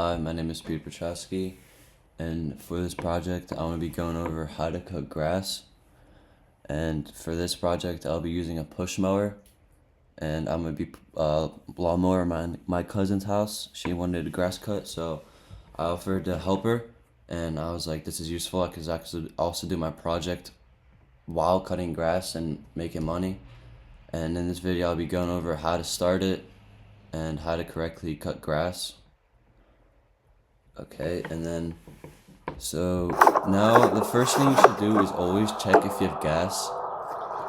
Hi, my name is Peter Petrowski, and for this project, I'm going to be going over how to cut grass. And for this project, I'll be using a push mower, and I'm going to be lawnmower my cousin's house. She wanted a grass cut, so I offered to help her, and I was like, this is useful. I could actually also do my project while cutting grass and making money. And in this video, I'll be going over how to start it and how to correctly cut grass. Okay, and then so now the first thing you should do is always check if you have gas.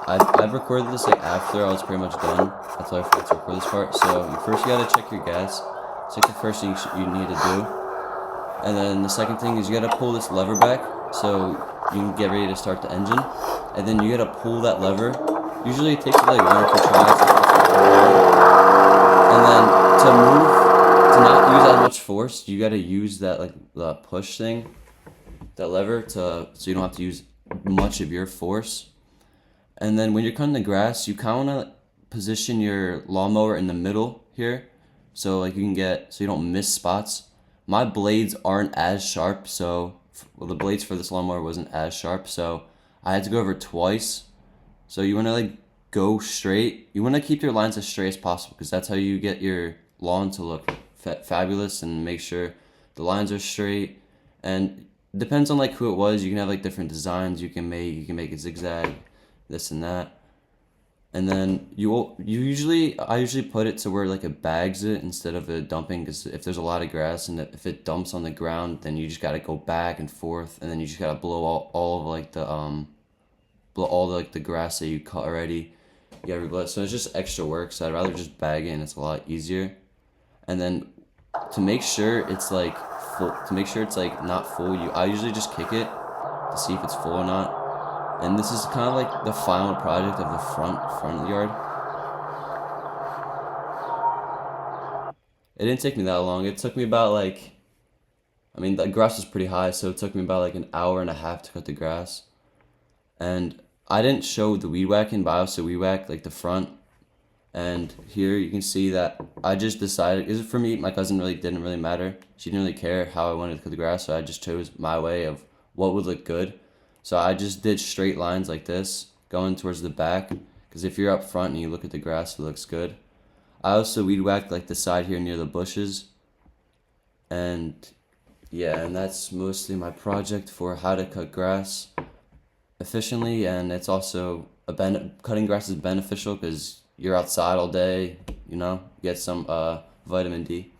I've recorded this like after I was pretty much done. That's why I forgot to record this part. So first you gotta check your gas. It's like the first thing you need to do. And then the second thing is you gotta pull this lever back so you can get ready to start the engine. And then you gotta pull that lever. Usually it takes like 1 or 2 tries. And then to not use as much force, you gotta use that like the push thing, that lever, so you don't have to use much of your force. And then when you're cutting the grass, you kind of wanna position your lawnmower in the middle here, so like you don't miss spots. My blades aren't as sharp, so the blades for this lawnmower wasn't as sharp, so I had to go over twice. So you wanna like go straight. You wanna keep your lines as straight as possible because that's how you get your lawn to look fabulous and make sure the lines are straight. And depends on like who it was. You can have like different designs you can make. You can make it zigzag, this and that. And then I usually put it to where like it bags it instead of it dumping, because if there's a lot of grass and if it dumps on the ground, then you just gotta go back and forth, and then you just gotta blow all of like the blow all the, like the grass that you cut already. You gotta reblow it. So it's just extra work. So I'd rather just bag it, and it's a lot easier. And then to make sure it's like full, to make sure it's like not full, I usually just kick it to see if it's full or not. And this is kind of like the final project of the front yard. It didn't take me that long. It took me about like, I mean, the grass was pretty high, so it took me about like an hour and a half to cut the grass. And I didn't show the weed whacking, but I also weed whacked like the front. And here you can see that I just decided, is it for me? My cousin really didn't really matter. She didn't really care how I wanted to cut the grass, so I just chose my way of what would look good. So I just did straight lines like this, going towards the back, because if you're up front and you look at the grass, it looks good. I also weed whacked like the side here near the bushes. And yeah, and that's mostly my project for how to cut grass efficiently. And it's also cutting grass is beneficial because you're outside all day, you get some vitamin D.